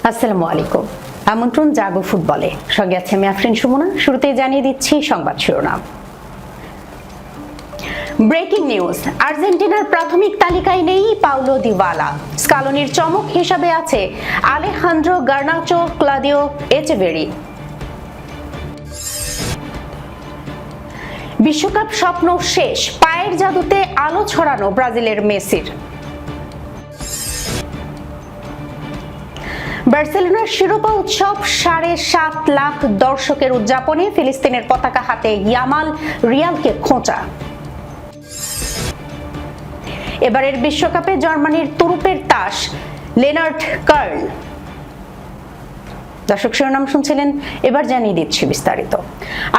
আসসালামু আলাইকুম। আমন্ত্রণ জাগো ফুটবলে, সঙ্গে আছে আমি আফরিন সুমনা। শুরুতেই জানিয়ে দিচ্ছি সংবাদ শিরোনাম। ব্রেকিং নিউজ, আর্জেন্টিনার প্রাথমিক তালিকায় নেই পাউলো দিবালা। স্কালোনির চমক হিসাবে আছে আলেহান্দ্রো গার্নাচো, ক্লাদিও এচেভেরি। বিশ্বকাপ স্বপ্ন শেষ, পায়ের জাদুতে আলো ছড়ানো ব্রাজিলের মেসির। বার্সেলোনার শিরোপা উৎসব 7.5 লাখ দর্শকের উদযাপনে ফিলিস্তিনের পতাকা হাতে ইয়ামাল রিয়ালকে খোঁচা। এবারের বিশ্বকাপে জার্মানির তুরুপের তাস লেনার্ট কার্ল। দর্শক শিরোনাম শুনছিলেন, এবার জানিয়ে দিচ্ছি বিস্তারিত।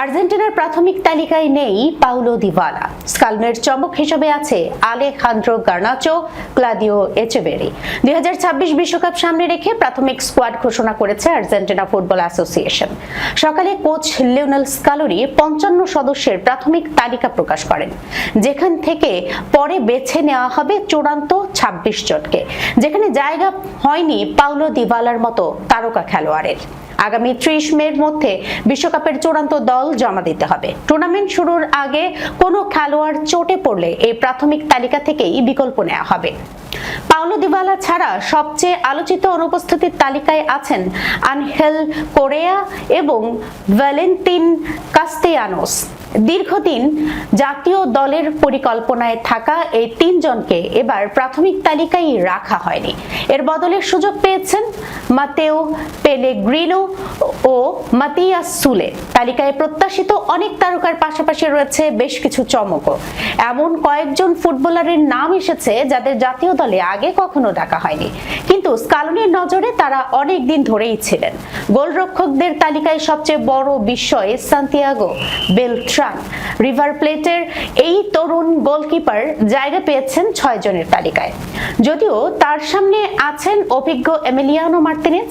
আর্জেন্টিনার প্রাথমিক তালিকায় নেই পাউলো দিবালা। স্কালোনির চমক হিসেবে আছে আলেহান্দ্রো গার্নাচো, ক্লাদিও এচেভেরি। 2026 বিশ্বকাপ সামনে রেখে প্রাথমিক স্কোয়াড ঘোষণা করেছে আর্জেন্টিনা ফুটবল অ্যাসোসিয়েশন। সকালে কোচ লিওনেল স্কালোনি 55 সদস্যের প্রাথমিক তালিকা প্রকাশ করেন, যেখান থেকে পরে বেছে নেওয়া হবে চূড়ান্ত 26 জনকে, যেখানে জায়গা হয়নি পাউলো দিবালার মতো তারকা খেলোয়াড়ের। আগামী 30 মের মধ্যে বিশ্বকাপের চূড়ান্ত দল জমা দিতে হবে। টুর্নামেন্ট শুরুর আগে কোনো খেলোয়াড় চোটে পড়লে এই প্রাথমিক তালিকা থেকেই বিকল্প নেওয়া হবে। পাউলো দিবালা ছাড়া সবচেয়ে আলোচিত অনুপস্থিতির তালিকায় আছেন আনহেল কোরেয়া এবং ভ্যালেন্তিন কাস্তেয়ানোস। দীর্ঘদিন জাতীয় দলের পরিকল্পনায় থাকা এই তিনজনকে এবার প্রাথমিক তালিকায় রাখা হয়নি। এর বদলে সুযোগ পেয়েছেন মাতেও পেলেগ্রিনো ও মাতিয়াস সুলে। তালিকায় প্রত্যাশিত অনেক তারকার পাশাপাশি রয়েছে বেশ কিছু চমকও। এমন কয়েকজন ফুটবলারের নাম এসেছে যাদের জাতীয় দলে আগে কখনো ডাকা হয়নি, কিন্তু স্কালোনির নজরে তারা অনেক দিন ধরেই ছিলেন। গোলরক্ষকদের তালিকায় সবচেয়ে বড় বিস্ময় সান্তিয়াগো বেলট্রান। রিভার প্লেটের এই তরুণ গোলকিপার জায়গা পেয়েছেন 6 জনের তালিকায়, যদিও তার সামনে আছেন অভিজ্ঞ Emiliano Martinez,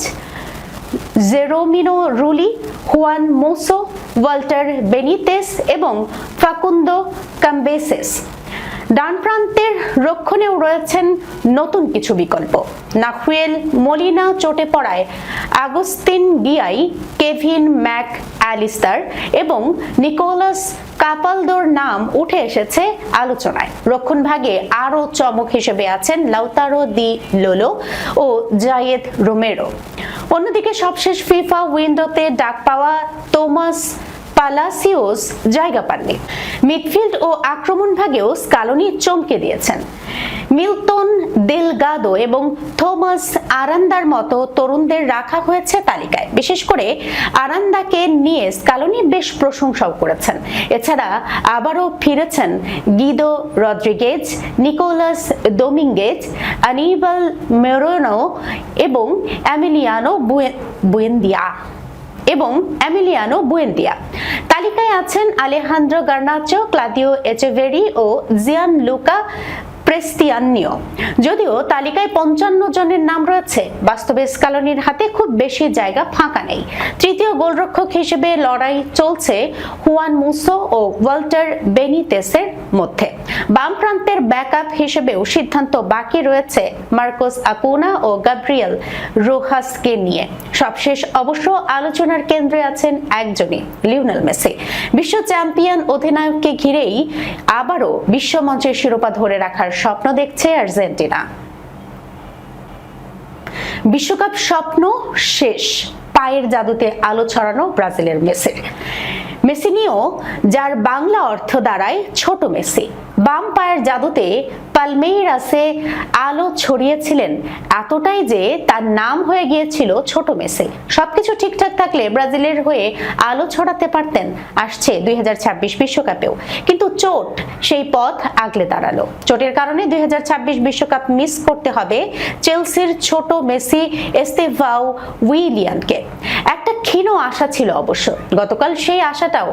Geronimo Rulli, Juan Musso, Walter Benitez এবং ফাকুন্দো কাম্বেসেস। ডান প্রান্তের রক্ষণেও রয়েছেন নতুন কিছু বিকল্প। নাহুয়েল মলিনা চোটে পড়ায় আগস্তিন গিয়াই, কেভিন ম্যাক অ্যালিস্টার এবং নিকোলাস কাপালদোর নাম উঠে এসেছে আলোচনায়। রক্ষণ ভাগে আরও চমক হিসেবে আছেন লাউতারো দি লোলো ও জায়েদ রোমেরো। অন্যদিকে সবশেষ ফিফা উইন্ডোতে ডাক পাওয়া তোমাস পালাসিওস জায়গা পাননি। মিডফিল্ড ও আক্রমণ ভাগেও স্কালোনি চমকে দিয়েছেন। মিলটন দেলগাদো এবং থমাস আরান্দার মতো তরুণদের রাখা হয়েছে তালিকায়। বিশেষ করে আরান্দাকে নিয়ে স্কালোনি বেশ প্রশংসাও করেছেন। এছাড়া আবারও ফিরেছেন গিদো রদ্রিগেজ, নিকোলাস দোমিঙ্গেজ, আনিবাল মেরোনো এবং এমিলিয়ানো বুয়েন্দিয়া। তালিকায় আছেন আলেহান্দ্রো গার্নাচো, ক্লাদিও এচেভেরি ও জিয়ানলুকা প্রেস্তিয়ানিও। যদিও তালিকায় 55 জনের নাম রয়েছে, বাস্তবে স্কালোনির হাতে খুব বেশি জায়গা ফাঁকা নেই। তৃতীয় গোলরক্ষক হিসেবে লড়াই চলছে হুয়ান মুসো ও ওয়াল্টার বেনিতেসের মধ্যে। বাম প্রান্তের ব্যাকআপ হিসেবেও সিদ্ধান্ত বাকি রয়েছে মার্কোস আকুনা ও গাব্রিয়েল রোহাসকে নিয়ে। সবশেষ অবশ্য আলোচনার কেন্দ্রে আছেন একজনই, লিওনেল মেসি। বিশ্ব চ্যাম্পিয়ন অধিনায়ককে ঘিরেই আবারও বিশ্বমঞ্চের শিরোপা ধরে রাখার স্বপ্ন দেখছে আর্জেন্টিনা। বিশ্বকাপ স্বপ্ন শেষ, পায়ের জাদুতে আলো ছড়ানো ব্রাজিলের মেসিনিও, যার বাংলা অর্থ দাঁড়ায় ছোট মেসি। বাম পায়ের জাদুতে পালমেইরাসে আলো ছড়িয়েছিলেন এতটাই যে তার নাম হয়ে গিয়েছিল ছোট মেসি। সবকিছু ঠিকঠাক থাকলে ব্রাজিলের হয়ে আলো ছড়াতে পারতেন আসছে 2026 বিশ্বকাপেও, কিন্তু চোট সেই পথ আগলে দাঁড়ালো। চোটের কারণে 2026 বিশ্বকাপ মিস করতে হবে চেলসির ছোট মেসি এস্তেভাও উইলিয়ানকে। একটা ক্ষীণ আশা ছিল অবশ্য, গতকাল সেই আশাটাও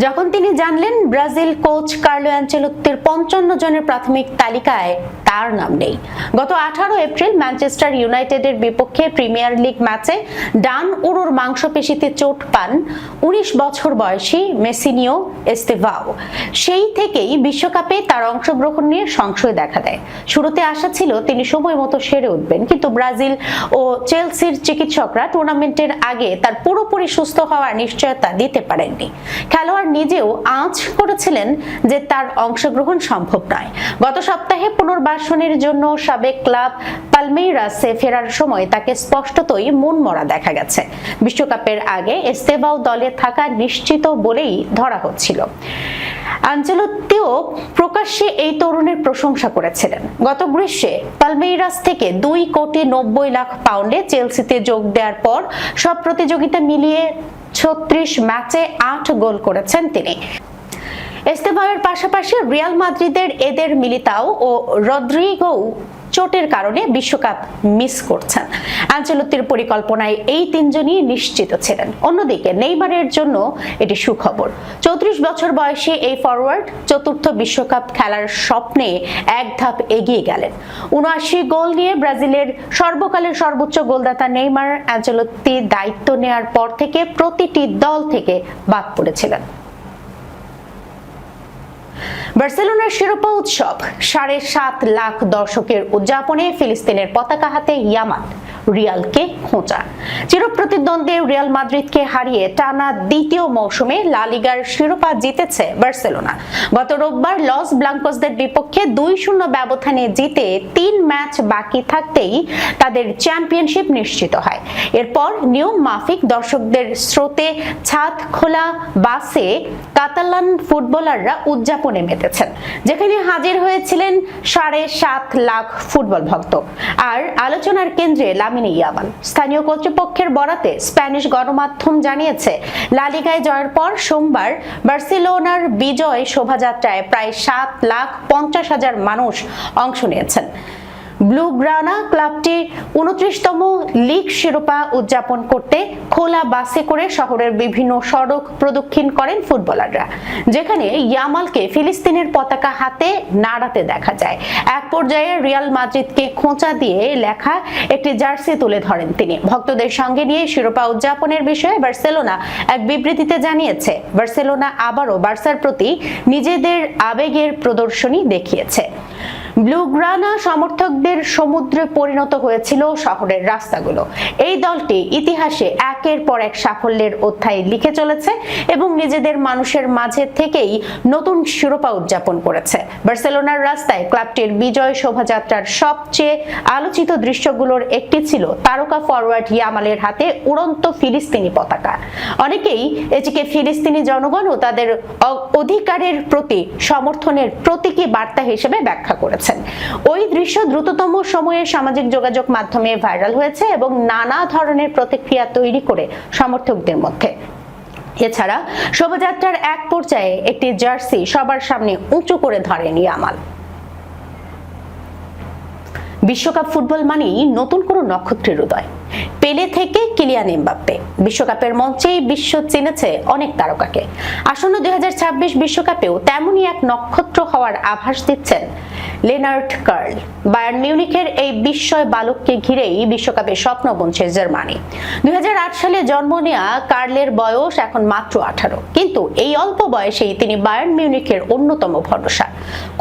যখন তিনি জানলেন ব্রাজিল কোচ কার্লো অ্যানচেলোত্তির 55 জনের প্রাথমিক তালিকায় তার নাম নেই। গত 18 এপ্রিল ম্যানচেস্টার ইউনাইটেডের বিপক্ষে প্রিমিয়ার লিগ ম্যাচে ডান উরুর মাংসপেশিতে চোট পান 19 বছর বয়সী মেসিনিও এস্তেভাও। সেই থেকেই বিশ্বকাপে তার অংশগ্রহণ নিয়ে সংশয় দেখা দেয়। শুরুতে আশা ছিল তিনি সময় মতো সেরে উঠবেন, কিন্তু ব্রাজিল ও চেলসির চিকিৎসকরা টুর্নামেন্টের আগে তার পুরোপুরি সুস্থ হওয়ার নিশ্চয়তা দিতে পারেননি। খেলোয়াড় নিজেও আঁচ করেছিলেন যে তার অংশগ্রহণ সম্ভব নয়। গত সপ্তাহে পুনর্বাসনের জন্য সাবেক ক্লাব পালমেইরাসে ফেরার সময় তাকে স্পষ্টতই মনমরা দেখা গেছে। বিশ্বকাপের আগে এস্তেভাও দলে থাকা নিশ্চিত বলেই ধরা হচ্ছিল। আনচেলত্তিও প্রকাশ্যে এই তরুণের প্রশংসা করেছিলেন। গত গ্রীষ্মে পালমেইরাস থেকে 2,90,00,000 পাউন্ডে চেলসিতে যোগ দেওয়ার পর সব প্রতিযোগিতা মিলিয়ে 36 ম্যাচে 8 গোল করেছেন তিনি। এস্তেভাওয়ের পাশাপাশি রিয়াল মাদ্রিদের এদের মিলিতাও ও রদ্রিগো চোটের কারণে বিশ্বকাপ মিস করছেন। আনচেলত্তির পরিকল্পনায় এই তিনজনই নিশ্চিত ছিলেন। অন্যদিকে নেইমারের জন্য এটি সুখবর। 34 বছর বয়সী এই ফরওয়ার্ড চতুর্থ বিশ্বকাপ খেলার স্বপ্নে এক ধাপ এগিয়ে গেলেন। 79 গোল নিয়ে ব্রাজিলের সর্বকালের সর্বোচ্চ গোলদাতা নেইমার আনচেলত্তি দায়িত্ব নেয়ার পর থেকে প্রতিটি দল থেকে বাদ পড়েছিলেন। বার্সেলোনার শিরোপা উৎসব 7.5 লাখ দর্শকের উদযাপনে ফিলিস্তিনের পতাকা হাতে ইয়ামাল রিয়ালকে খোঁচা। চিরপ্রতিদ্বন্দ্বী রিয়াল মাদ্রিদকে হারিয়ে টানা দ্বিতীয় মৌসুমে লা লিগার শিরোপা জিতেছে বার্সেলোনা। গত রোববার লস ব্লাঙ্কোসদের বিপক্ষে 2-0 ব্যবধানে জিতে 3 ম্যাচ বাকি থাকতেই তাদের চ্যাম্পিয়নশিপ নিশ্চিত হয়। এরপর নিয়ম মাফিক দর্শকদের স্রোতে ছাদ খোলা বাসে কাতালান ফুটবলাররা উদযাপনে মেতেছেন, যেখানে হাজির হয়েছিলেন 7.5 লাখ ফুটবল ভক্ত। আর আলোচনার কেন্দ্রে লামিনে ইয়ামাল। স্থানীয় কর্তৃপক্ষের বরাতে স্প্যানিশ গণমাধ্যম জানিয়েছে, লা লিগায় জয়ের পর সোমবার বার্সেলোনার বিজয় শোভাযাত্রায় প্রায় 7,50,000 মানুষ অংশ নিয়েছেন। ব্লুগ্রানা ক্লাবটি 29তম লিগ শিরোপা উদযাপন করতে খোলা বাসে করে শহরের বিভিন্ন সড়ক প্রদক্ষিণ করেন ফুটবলাররা, যেখানে ইয়ামালকে ফিলিস্তিনের পতাকা হাতে নাড়াতে দেখা যায়। এক পর্যায়ে রিয়াল মাদ্রিদকে খোঁচা দিয়ে লেখা একটি জার্সি তুলে ধরেন তিনি। ভক্তদের সঙ্গে নিয়ে শিরোপা উদযাপনের বিষয়ে বার্সেলোনা এক বিবৃতিতে জানিয়েছে, বার্সেলোনা আবারও বার্সার প্রতি নিজেদের আবেগের প্রদর্শনী দেখিয়েছে। ব্লুগ্রানা সমর্থকদের সমুদ্রে পরিণত হয়েছিল শহরের রাস্তাগুলো। এই দলটি ইতিহাসে একের পর এক সাফল্যের অধ্যায় লিখে চলেছে এবং নিজেদের মানুষের মাঝে থেকেই নতুন শিরোপা উদযাপন করেছে। বার্সেলোনার রাস্তায় ক্লাবটির বিজয় শোভাযাত্রার সবচেয়ে আলোচিত দৃশ্যগুলোর একটি ছিল তারকা ফরওয়ার্ড ইয়ামালের হাতে উড়ন্ত ফিলিস্তিনি পতাকা। অনেকেই এটিকে ফিলিস্তিনি জনগণ ও তাদের অধিকারের প্রতি সমর্থনের প্রতীকী বার্তা হিসেবে ব্যাখ্যা করেছে। ওই দৃশ্য দ্রুততম সময়ে সামাজিক যোগাযোগ মাধ্যমে ভাইরাল হয়েছে এবং নানা ধরনের প্রতিক্রিয়া তৈরি করে সমর্থকদের মধ্যে। এছাড়া শোভাযাত্রার এক পর্যায়ে একটি জার্সি সবার সামনে উঁচু করে ধরেন ইয়ামাল। বিশ্বকাপ ফুটবল মানেই নতুন কোনো নক্ষত্রের উদয়। পেলে থেকে কিলিয়ান এমবাপ্পে। বিশ্বকাপের মঞ্চেই বিশ্ব চিনেছে অনেক তারকাকে। আসন্ন 2026 বিশ্বকাপেও তেমনই এক নক্ষত্র হওয়ার আভাস দিচ্ছেন লেনার্ট কার্ল। বায়ার্ন মিউনিখের এই বিস্ময় বালককে ঘিরেই বিশ্বকাপে স্বপ্ন বুনছে জার্মানি। 2008 সালে জন্ম নেওয়া কার্লের বয়স এখন মাত্র 18, কিন্তু এই অল্প বয়সেই তিনি বায়ার্ন মিউনিখের অন্যতম ভরসা।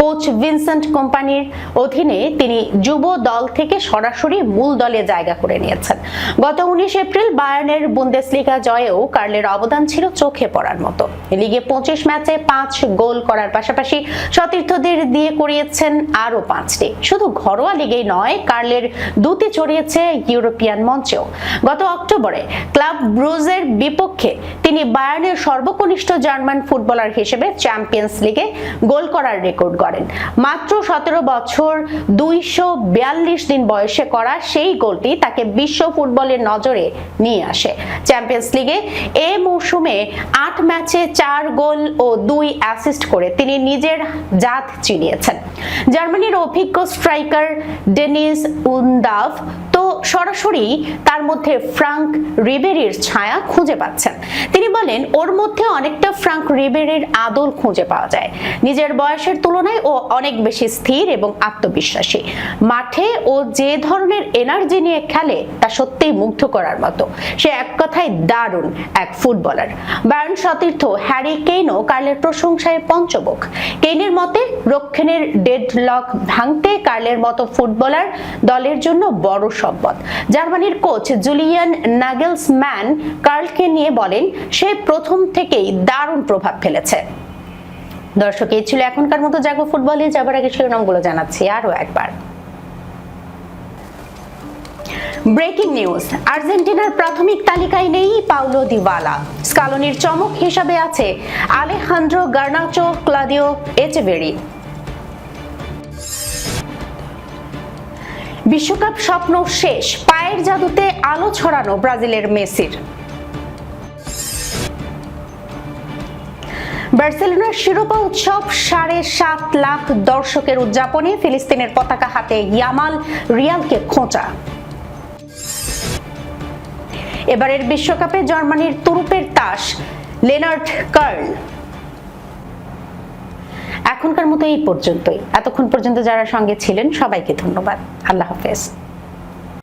কোচ ভিনসেন্ট কোম্পানির অধীনে তিনি যুব দল থেকে সরাসরি মূল দলে জায়গা করে নিয়েছেন। গত 19 এপ্রিল বায়ার্নের বুন্দেসলিগা জয়েও কার্লের অবদান ছিল চোখে পড়ার মতো। লিগে 25 ম্যাচে 5 গোল করার পাশাপাশি সতীর্থদের দিয়ে করিয়েছেন আরো 5টি। শুধু ঘরোয়া লিগেই নয়, কার্লের দুটি ছড়িয়েছে ইউরোপিয়ান মঞ্চেও। গত অক্টোবরে ক্লাব ব্রুজের বিপক্ষে তিনি বায়ার্নের সর্বকনিষ্ঠ জার্মান ফুটবলার হিসেবে চ্যাম্পিয়ন্স লিগে গোল করার রেকর্ড গড়েন। মাত্র 17 বছর 242 দিন বয়সে করা সেই গোলটি তাকে বিশ্ব ফুটবলের নজরে নিয়ে আসে। চ্যাম্পিয়ন্স লিগে এই মৌসুমে 8 ম্যাচে 4 গোল ও 2 অ্যাসিস্ট করে তিনি নিজের জাত চিনিয়েছেন। জার্মানির অভিজ্ঞ স্ট্রাইকার ডেনিস উনদাভ তো সরাসরি তার মধ্যে ফ্রাঙ্ক রিবেরির ছায়া খুঁজে পাচ্ছেন। তিনি বলেন, ওর মধ্যে অনেকটা ফ্রাঙ্ক রিবেরির আদল খুঁজে পাওয়া যায়। নিজের বয়সের তুলনায় ও অনেক বেশি স্থির এবং আত্মবিশ্বাসী। মাঠে ও যে ধরনের এনার্জি নিয়ে খেলে তা সত্যিই মুগ্ধ করার মতো। সে এক কথায় দারুণ এক ফুটবলার। বায়ার্ন সতীর্থ হ্যারি কেইনও কার্লের প্রশংসায় পঞ্চমুখ। কেইনের মতে, রক্ষণের ডেডলক ভাঙতে কার্লের মতো ফুটবলার দলের জন্য বড় সম্পদ। জার্মানির কোচ জুলিয়ান নাগেলসম্যান কার্লকে নিয়ে বলেন, সে প্রথম থেকেই দারুণ প্রভাব ফেলেছে। দর্শক, এই ছিল এখনকার মতো জাগো ফুটবলে। যাবার আগে শিরোনামগুলো জানাচ্ছি আরো একবার। ব্রেকিং নিউজ, আর্জেন্টিনার প্রাথমিক তালিকায় নেই পাউলো দিবালা। স্কালোনির চমক হিসাবে আছে আলেখান্দ্রো গার্নাচো, ক্লাদিও এচেভেরি। বিশ্বকাপ স্বপ্ন শেষ, পায়ের জাদুতে আলো ছড়ানো ব্রাজিলের মেসির। বার্সেলোনার শিরোপা উৎসব 7.5 লাখ দর্শকের উদযাপনে ফিলিস্তিনের পতাকা হাতে ইয়ামাল, রিয়ালকে খোঁচা। এবারের বিশ্বকাপে জার্মানির তুরুপের তাস লেনার্ট কার্ল। এখনকার মতো এই পর্যন্তই। এতক্ষণ পর্যন্ত যারা সঙ্গে ছিলেন সবাইকে ধন্যবাদ। আল্লাহ হাফেজ।